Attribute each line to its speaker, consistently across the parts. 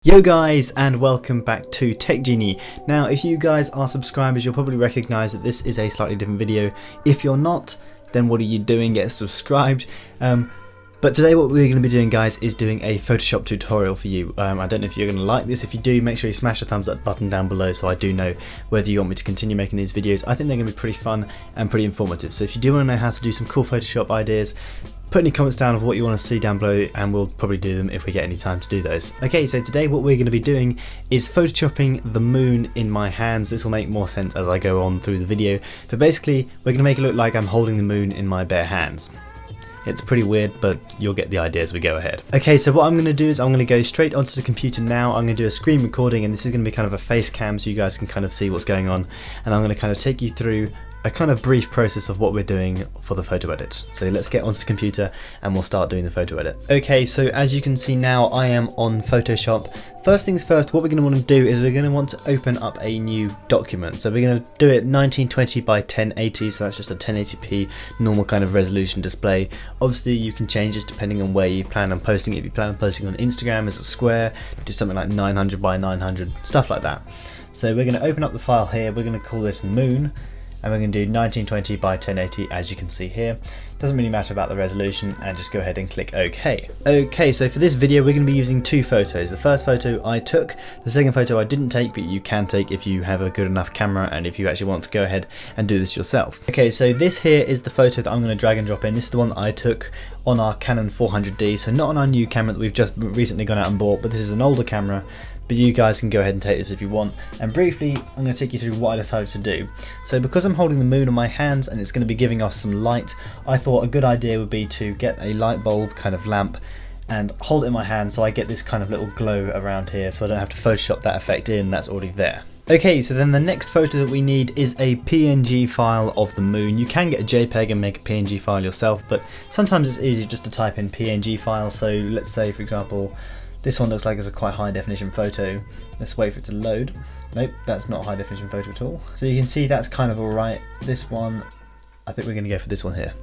Speaker 1: Yo guys, and welcome back to Tech Genie. Now if you guys are subscribers, you'll probably recognize that this is a slightly different video. If you're not, then what are you doing? Get subscribed. But today what we're going to be doing, guys, is doing a Photoshop tutorial for you. I don't know if you're going to like this. If you do, make sure you smash the thumbs up button down below so I do know whether you want me to continue making these videos. I think they're going to be pretty fun and pretty informative. So if you do want to know how to do some cool Photoshop ideas, put any comments down of what you want to see down below and we'll probably do them if we get any time to do those. Okay, so today what we're going to be doing is photoshopping the moon in my hands. This will make more sense as I go on through the video, but basically we're going to make it look like I'm holding the moon in my bare hands. It's pretty weird, but you'll get the idea as we go ahead. Okay, so what I'm going to do is I'm going to go straight onto the computer now. I'm going to do a screen recording, and this is going to be kind of a face cam so you guys can kind of see what's going on, and I'm going to kind of take you through a kind of brief process of what we're doing for the photo edit. So let's get onto the computer and we'll start doing the photo edit. Okay, so as you can see now, I am on Photoshop. First things first, what we're going to want to do is we're going to want to open up a new document. So we're going to do it 1920 by 1080, so that's just a 1080p normal kind of resolution display. Obviously you can change this depending on where you plan on posting it. If you plan on posting on Instagram as a square, do something like 900 by 900, stuff like that. So we're going to open up the file here, we're going to call this moon, and we're going to do 1920 by 1080 as you can see here. Doesn't really matter about the resolution, and just go ahead and click OK. Okay, so for this video we're going to be using two photos. The first photo I took, the second photo I didn't take, but you can take if you have a good enough camera and if you actually want to go ahead and do this yourself. Okay, so this here is the photo that I'm going to drag and drop in. This is the one that I took on our Canon 400D, so not on our new camera that we've just recently gone out and bought, but this is an older camera. But you guys can go ahead and take this if you want. And briefly, I'm going to take you through what I decided to do. So because I'm holding the moon on my hands and it's going to be giving us some light, I thought a good idea would be to get a light bulb kind of lamp and hold it in my hand so I get this kind of little glow around here, so I don't have to Photoshop that effect in, that's already there. Okay, so then the next photo that we need is a PNG file of the moon. You can get a JPEG and make a PNG file yourself, but sometimes it's easy just to type in PNG file. So let's say, for example, this one looks like it's a quite high definition photo. Let's wait for it to load. Nope, that's not a high definition photo at all. So you can see that's kind of alright. This one, I think we're going to go for this one here.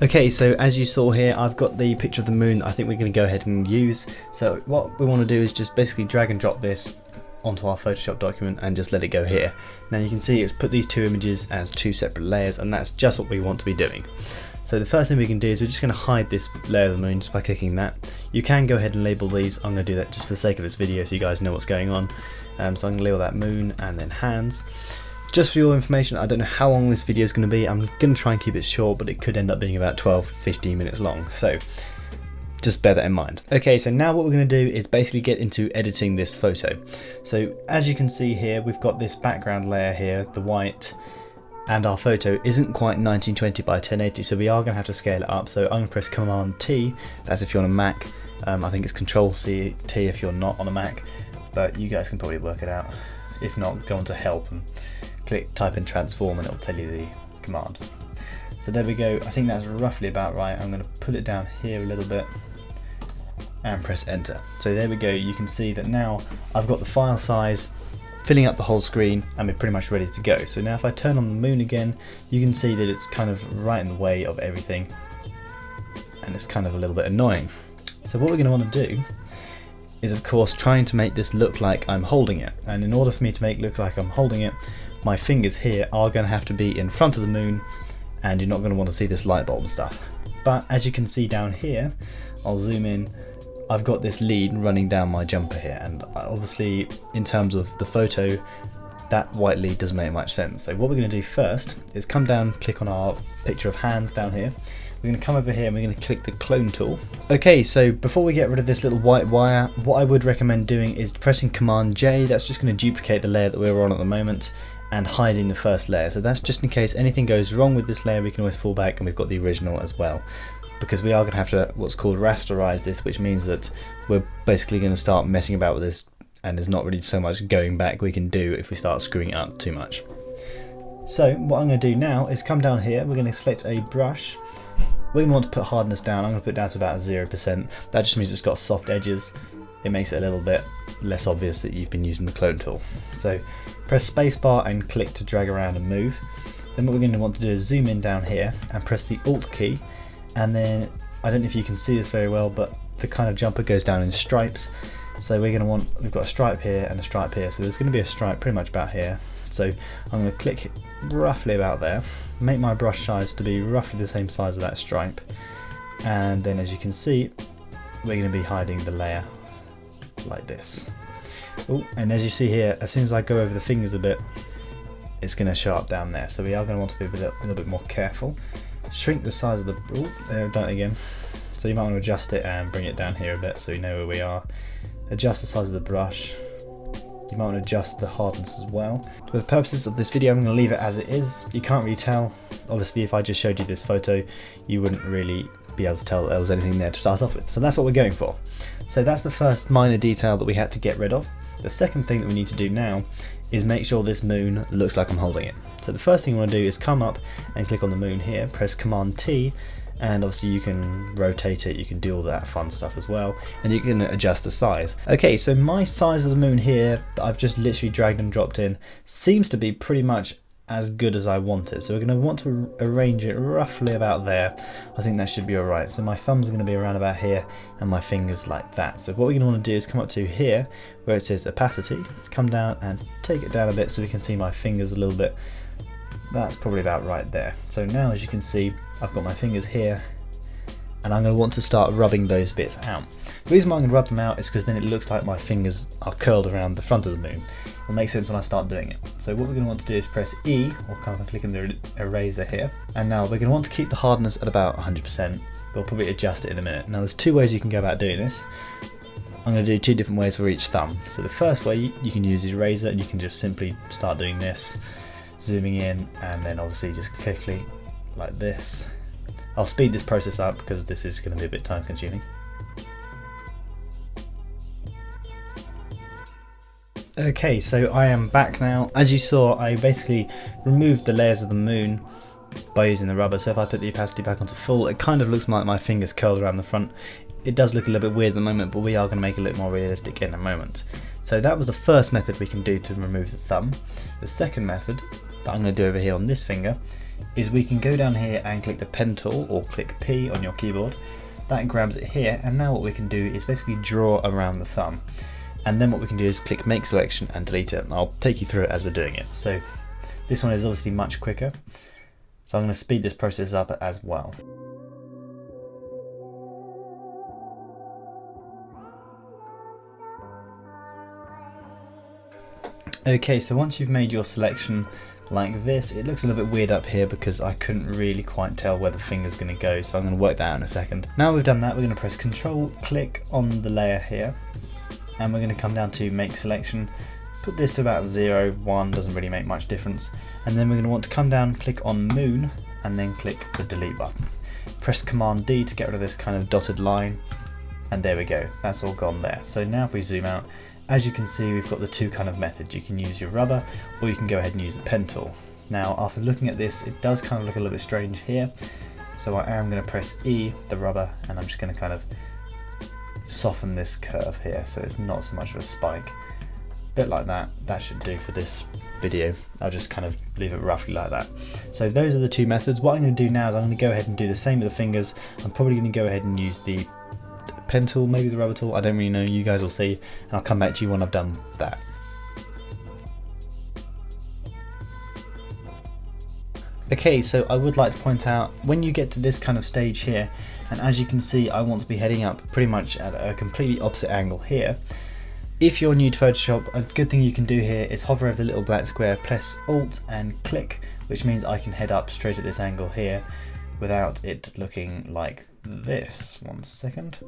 Speaker 1: Okay, so as you saw here, I've got the picture of the moon that I think we're going to go ahead and use. So what we want to do is just basically drag and drop this onto our Photoshop document and just let it go here. Now you can see it's put these two images as two separate layers, and that's just what we want to be doing. So the first thing we can do is we're just going to hide this layer of the moon just by clicking that. You can go ahead and label these. I'm going to do that just for the sake of this video so you guys know what's going on. So I'm going to label that moon and then hands. Just for your information, I don't know how long this video is going to be. I'm going to try and keep it short, but it could end up being about 12-15 minutes long. So just bear that in mind. Okay, so now what we're going to do is basically get into editing this photo. So as you can see here, we've got this background layer here, the white, and our photo isn't quite 1920 by 1080, so we are going to have to scale it up. So I'm going to press Command T, that's if you're on a Mac. I think it's Control C T if you're not on a Mac, but you guys can probably work it out. If not, go on to Help and type in Transform and it'll tell you the command. So there we go, I think that's roughly about right. I'm going to put it down here a little bit and press Enter. So there we go, you can see that now I've got the file size filling up the whole screen and we're pretty much ready to go. So now if I turn on the moon again, you can see that it's kind of right in the way of everything and it's kind of a little bit annoying. So what we're going to want to do is, of course, trying to make this look like I'm holding it, and in order for me to make it look like I'm holding it, my fingers here are going to have to be in front of the moon, and you're not going to want to see this light bulb and stuff. But as you can see down here, I'll zoom in, I've got this lead running down my jumper here, and obviously in terms of the photo, that white lead doesn't make much sense. So what we're going to do first is come down, click on our picture of hands down here. We're going to come over here and we're going to click the clone tool. Okay, so before we get rid of this little white wire, what I would recommend doing is pressing Command J. That's just going to duplicate the layer that we're on at the moment and hiding the first layer. So that's just in case anything goes wrong with this layer, we can always fall back and we've got the original as well. Because we are going to have to what's called rasterize this, which means that we're basically going to start messing about with this, and there's not really so much going back we can do if we start screwing it up too much. So what I'm going to do now is come down here, we're going to select a brush. We're going to want to put hardness down. I'm going to put it down to about 0%. That just means it's got soft edges. It makes it a little bit less obvious that you've been using the clone tool. So press spacebar and click to drag around and move. Then what we're going to want to do is zoom in down here and press the Alt key, and then I don't know if you can see this very well, but the kind of jumper goes down in stripes. So we're going to want, we've got a stripe here and a stripe here, so there's going to be a stripe pretty much about here. So I'm going to click roughly about there, make my brush size to be roughly the same size as that stripe, and then as you can see, we're going to be hiding the layer like this. Oh, and as you see here, as soon as I go over the fingers a bit, it's going to show up down there. So we are going to want to be a little bit more careful. Shrink the size of the, oh, there, I've done it again. So you might want to adjust it and bring it down here a bit so you know where we are. Adjust the size of the brush. You might want to adjust the hardness as well. For the purposes of this video, I'm going to leave it as it is. You can't really tell. Obviously, if I just showed you this photo, you wouldn't really be able to tell there was anything there to start off with. So that's what we're going for. So that's the first minor detail that we had to get rid of. The second thing that we need to do now is make sure this moon looks like I'm holding it. So the first thing you want to do is come up and click on the moon here, press Command T, and obviously you can rotate it, you can do all that fun stuff as well, and you can adjust the size. Okay, so my size of the moon here that I've just literally dragged and dropped in seems to be pretty much as good as I want it. So we're going to want to arrange it roughly about there. I think that should be alright. So my thumb's going to be around about here and my fingers like that. So what we're going to want to do is come up to here where it says opacity, come down and take it down a bit so we can see my fingers a little bit. That's probably about right there. So now as you can see, I've got my fingers here and I'm going to want to start rubbing those bits out. The reason why I'm going to rub them out is because then it looks like my fingers are curled around the front of the moon. It'll make sense when I start doing it. So what we're going to want to do is press E, or kind of click on the eraser here. And now we're going to want to keep the hardness at about 100%. We'll probably adjust it in a minute. Now there's two ways you can go about doing this. I'm going to do two different ways for each thumb. So the first way, you can use the eraser and you can just simply start doing this, zooming in, and then obviously just quickly like this. I'll speed this process up because this is going to be a bit time consuming. Okay, so I am back now. As you saw, I basically removed the layers of the moon by using the rubber. So if I put the opacity back onto full, it kind of looks like my fingers curled around the front. It does look a little bit weird at the moment, but we are going to make it look more realistic in a moment. So that was the first method we can do to remove the thumb. The second method that I'm going to do over here on this finger is we can go down here and click the pen tool or click P on your keyboard. That grabs it here, and now what we can do is basically draw around the thumb. And then what we can do is click make selection and delete it. And I'll take you through it as we're doing it. So this one is obviously much quicker. So I'm going to speed this process up as well. Okay, so once you've made your selection like this, it looks a little bit weird up here because I couldn't really quite tell where the finger's going to go. So I'm going to work that out in a second. Now we've done that, we're going to press Control, click on the layer here. And we're going to come down to make selection, put this to about 0, 1, doesn't really make much difference, and then we're going to want to come down, click on moon, and then click the delete button. Press Command D to get rid of this kind of dotted line, and there we go, that's all gone there. So now if we zoom out, as you can see, we've got the two kind of methods. You can use your rubber, or you can go ahead and use the pen tool. Now after looking at this, it does kind of look a little bit strange here, so I am going to press E, the rubber, and I'm just going to kind of soften this curve here so it's not so much of a spike. Bit like that, that should do for this video. I'll just kind of leave it roughly like that. So those are the two methods. What I'm going to do now is I'm going to go ahead and do the same with the fingers. I'm probably going to go ahead and use the pen tool, maybe the rubber tool, I don't really know, you guys will see, and I'll come back to you when I've done that. Okay, so I would like to point out, when you get to this kind of stage here, and as you can see I want to be heading up pretty much at a completely opposite angle here. If you're new to Photoshop, a good thing you can do here is hover over the little black square, press Alt and click, which means I can head up straight at this angle here without it looking like this. One second.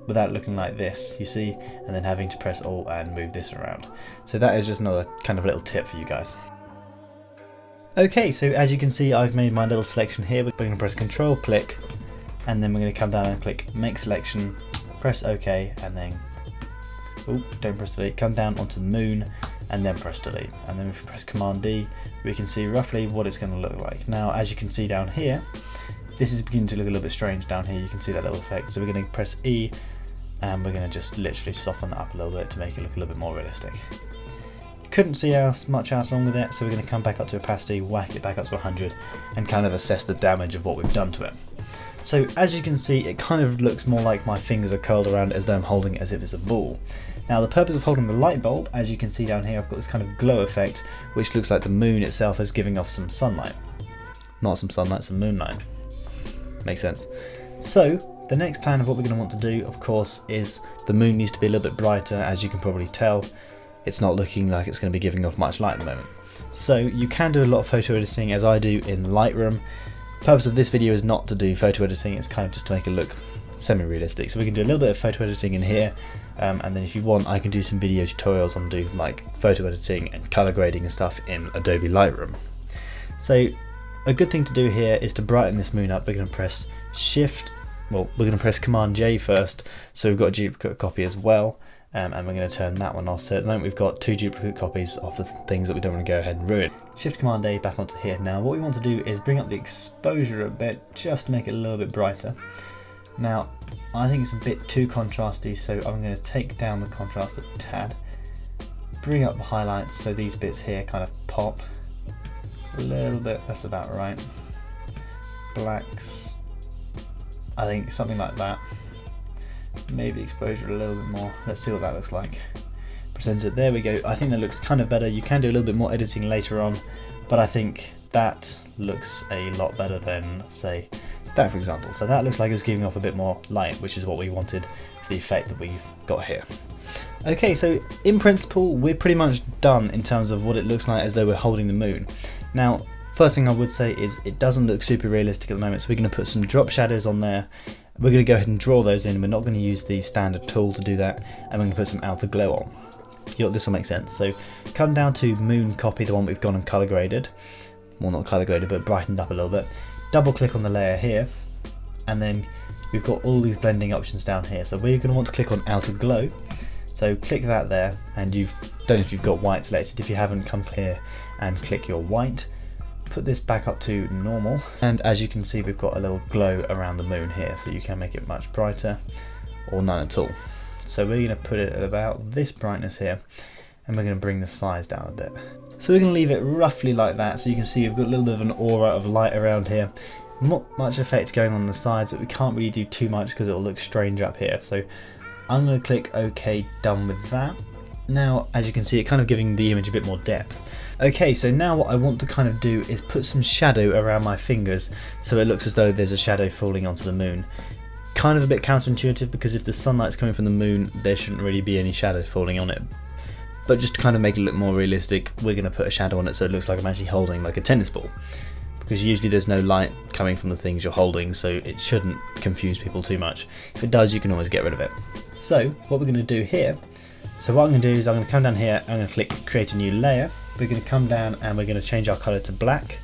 Speaker 1: Without looking like this, you see, and then having to press Alt and move this around. So that is just another kind of little tip for you guys. Okay, so as you can see I've made my little selection here. We're going to press Control, click, and then we're going to come down and click make selection, press OK, and then don't press delete, come down onto moon and then press delete, and then if we press Command D we can see roughly what it's going to look like. Now as you can see down here, this is beginning to look a little bit strange down here, you can see that little effect, so we're going to press E and we're going to just literally soften that up a little bit to make it look a little bit more realistic. Couldn't see much else wrong with it, so we're going to come back up to opacity, whack it back up to 100 and kind of assess the damage of what we've done to it. So as you can see, it kind of looks more like my fingers are curled around it as though I'm holding it as if it's a ball. Now the purpose of holding the light bulb, as you can see down here, I've got this kind of glow effect, which looks like the moon itself is giving off some sunlight. Not some sunlight, some moonlight. Makes sense. So the next plan of what we're going to want to do, of course, is the moon needs to be a little bit brighter. As you can probably tell, it's not looking like it's going to be giving off much light at the moment. So you can do a lot of photo editing, as I do in Lightroom. The purpose of this video is not to do photo editing, it's kind of just to make it look semi-realistic. So we can do a little bit of photo editing in here, and then if you want, I can do some video tutorials on do like photo editing and color grading and stuff in Adobe Lightroom. So a good thing to do here is to brighten this moon up. We're going to press we're going to press Command J first, so we've got a duplicate copy as well, and we're going to turn that one off. So at the moment we've got 2 duplicate copies of the things that we don't want to go ahead and ruin. Shift Command A back onto here. Now what we want to do is bring up the exposure a bit, just to make it a little bit brighter. Now I think it's a bit too contrasty, so I'm going to take down the contrast a tad, bring up the highlights so these bits here kind of pop a little bit. That's about right. Blacks, I think something like that. Maybe exposure a little bit more. Let's see what that looks like. Present it. There we go. I think that looks kind of better. You can do a little bit more editing later on, but I think that looks a lot better than, say, that for example. So that looks like it's giving off a bit more light, which is what we wanted for the effect that we've got here. Okay, so in principle we're pretty much done in terms of what it looks like as though we're holding the moon. Now first thing I would say is it doesn't look super realistic at the moment, so we're going to put some drop shadows on there. We're going to go ahead and draw those in. We're not going to use the standard tool to do that, and we're going to put some outer glow on. This will make sense. So come down to moon copy, the one we've gone and color graded. Well, not color graded, but brightened up a little bit. Double click on the layer here, and then we've got all these blending options down here. So we're going to want to click on outer glow. So click that there, and don't know if you've got white selected. If you haven't, come here and click your white. Put this back up to normal, and as you can see we've got a little glow around the moon here, so you can make it much brighter or none at all. So we're going to put it at about this brightness here, and we're going to bring the size down a bit. So we're going to leave it roughly like that, so you can see we've got a little bit of an aura of light around here. Not much effect going on the sides, but we can't really do too much because it will look strange up here. So I'm going to click OK, done with that. Now as you can see, it kind of giving the image a bit more depth. Okay, so now what I want to kind of do is put some shadow around my fingers so it looks as though there's a shadow falling onto the moon. Kind of a bit counterintuitive, because if the sunlight's coming from the moon there shouldn't really be any shadow falling on it. But just to kind of make it look more realistic, we're going to put a shadow on it so it looks like I'm actually holding like a tennis ball. Because usually there's no light coming from the things you're holding, so it shouldn't confuse people too much. If it does, you can always get rid of it. So what we're going to do here, I'm going to come down here, I'm going to click create a new layer. We're going to come down and we're going to change our colour to black.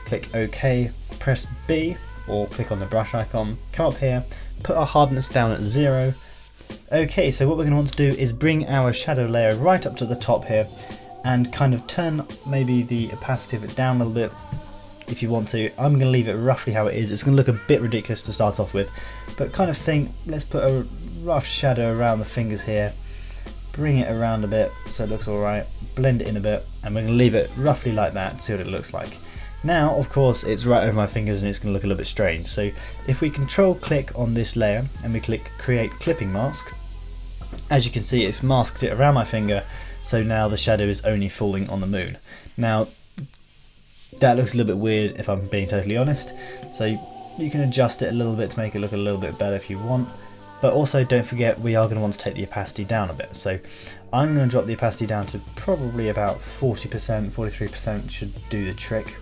Speaker 1: Click OK, press B, or click on the brush icon, come up here, put our hardness down at 0. Okay, so what we're going to want to do is bring our shadow layer right up to the top here, and kind of turn maybe the opacity of it down a little bit if you want to. I'm going to leave it roughly how it is. It's going to look a bit ridiculous to start off with, but kind of think, let's put a rough shadow around the fingers here, bring it around a bit so it looks alright, blend it in a bit, and we're going to leave it roughly like that, see what it looks like. Now of course it's right over my fingers and it's going to look a little bit strange, so if we control click on this layer and we click create clipping mask, as you can see it's masked it around my finger, so now the shadow is only falling on the moon. Now that looks a little bit weird if I'm being totally honest, so you can adjust it a little bit to make it look a little bit better if you want. But also don't forget we are going to want to take the opacity down a bit, so I'm going to drop the opacity down to probably about 40%, 43% should do the trick.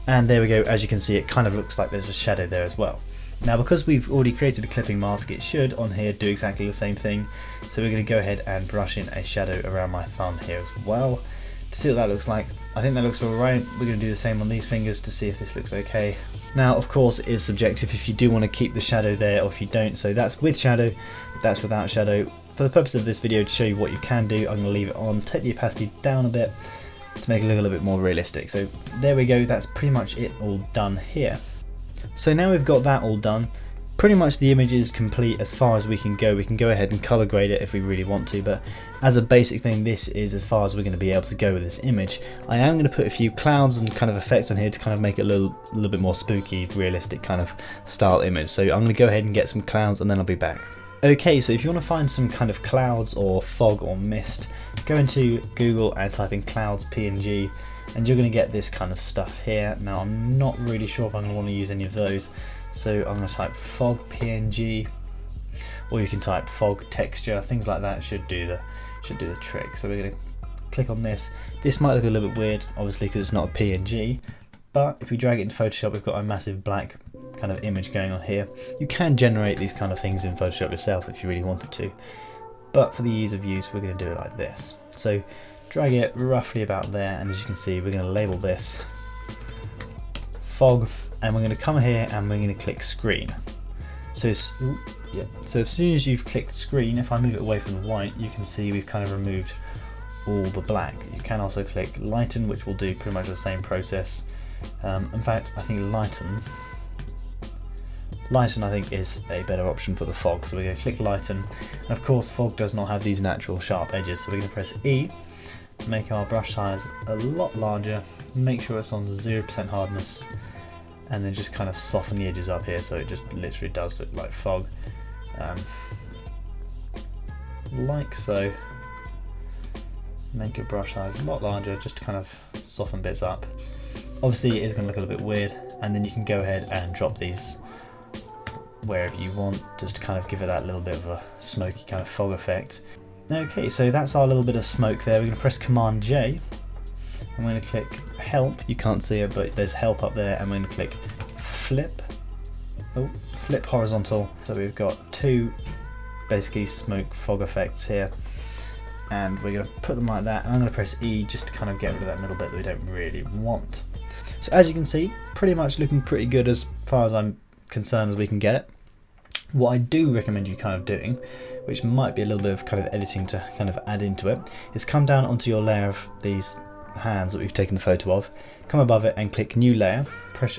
Speaker 1: And there we go, as you can see it kind of looks like there's a shadow there as well. Now because we've already created a clipping mask, it should on here do exactly the same thing, so we're going to go ahead and brush in a shadow around my thumb here as well to see what that looks like. I think that looks alright. We're going to do the same on these fingers to see if this looks okay. Now of course it is subjective if you do want to keep the shadow there or if you don't, so that's with shadow, that's without shadow. For the purpose of this video, to show you what you can do, I'm going to leave it on, take the opacity down a bit to make it look a little bit more realistic. So there we go, that's pretty much it all done here. So now we've got that all done, pretty much the image is complete as far as we can go. We can go ahead and color grade it if we really want to, but as a basic thing this is as far as we're going to be able to go with this image. I am going to put a few clouds and kind of effects on here to kind of make it a little bit more spooky, realistic kind of style image. So I'm going to go ahead and get some clouds and then I'll be back. Okay, so if you want to find some kind of clouds or fog or mist, go into Google and type in clouds PNG, and you're going to get this kind of stuff here. Now I'm not really sure if I'm going to want to use any of those, so I'm going to type fog PNG, or you can type fog texture. Things like that should do the trick. So we're going to click on this. This might look a little bit weird, obviously, because it's not a PNG, but if we drag it into Photoshop, we've got a massive black kind of image going on here. You can generate these kind of things in Photoshop yourself if you really wanted to, but for the ease of use, we're going to do it like this. So drag it roughly about there, and as you can see, we're going to label this fog, and we're going to come here and we're going to click screen. So so as soon as you've clicked screen, if I move it away from the white, you can see we've kind of removed all the black. You can also click lighten, which will do pretty much the same process. In fact, I think lighten I think is a better option for the fog. So we're going to click lighten, and of course fog does not have these natural sharp edges, so we're going to press E, make our brush size a lot larger, make sure it's on 0% hardness, and then just kind of soften the edges up here so it just literally does look like fog, like so. Make your brush size a lot larger just to kind of soften bits up. Obviously it is going to look a little bit weird, and then you can go ahead and drop these wherever you want, just to kind of give it that little bit of a smoky kind of fog effect. Okay, so that's our little bit of smoke there. We're going to press Command J, I'm going to click help. You can't see it, but there's help up there, and we're going to click flip. Oh, flip horizontal. So we've got two basically smoke fog effects here, and we're going to put them like that, and I'm going to press E just to kind of get rid of that middle bit that we don't really want. So as you can see, pretty much looking pretty good as far as I'm concerned as we can get it. What I do recommend you kind of doing, which might be a little bit of kind of editing to kind of add into it, is come down onto your layer of these hands that we've taken the photo of, come above it and click new layer, press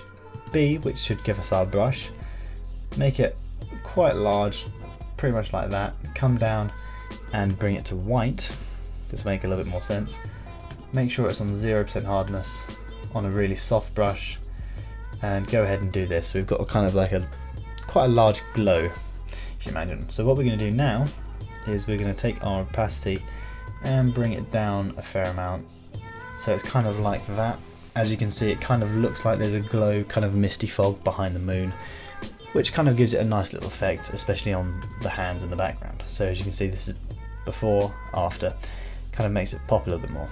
Speaker 1: B, which should give us our brush, make it quite large, pretty much like that, come down and bring it to white, just make a little bit more sense, make sure it's on 0% hardness on a really soft brush, and go ahead and do this. We've got a kind of like quite a large glow, if you imagine. So what we're going to do now is we're going to take our opacity and bring it down a fair amount, so it's kind of like that. As you can see, it kind of looks like there's a glow, kind of misty fog behind the moon, which kind of gives it a nice little effect, especially on the hands in the background. So as you can see, this is before, after, kind of makes it pop a little bit more.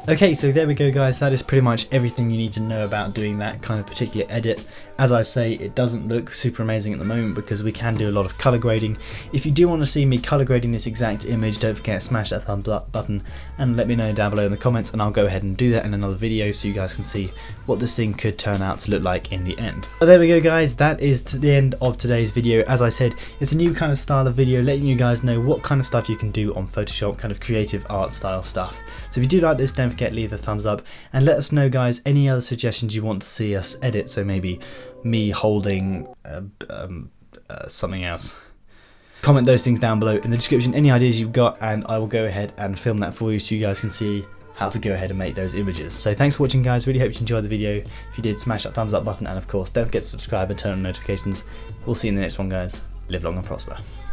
Speaker 1: Okay, so there we go guys, that is pretty much everything you need to know about doing that kind of particular edit. As I say, it doesn't look super amazing at the moment because we can do a lot of color grading. If you do want to see me color grading this exact image, don't forget to smash that thumbs up button and let me know down below in the comments, and I'll go ahead and do that in another video so you guys can see what this thing could turn out to look like in the end. But there we go guys, that is the end of today's video. As I said, it's a new kind of style of video letting you guys know what kind of stuff you can do on Photoshop, kind of creative art style stuff. So if you do like this, don't forget to leave a thumbs up and let us know guys any other suggestions you want to see us edit, so maybe me holding something else. Comment those things down below in the description, any ideas you've got, and I will go ahead and film that for you so you guys can see how to go ahead and make those images. So thanks for watching guys, really hope you enjoyed the video. If you did, smash that thumbs up button, and of course don't forget to subscribe and turn on notifications. We'll see you in the next one guys. Live long and prosper.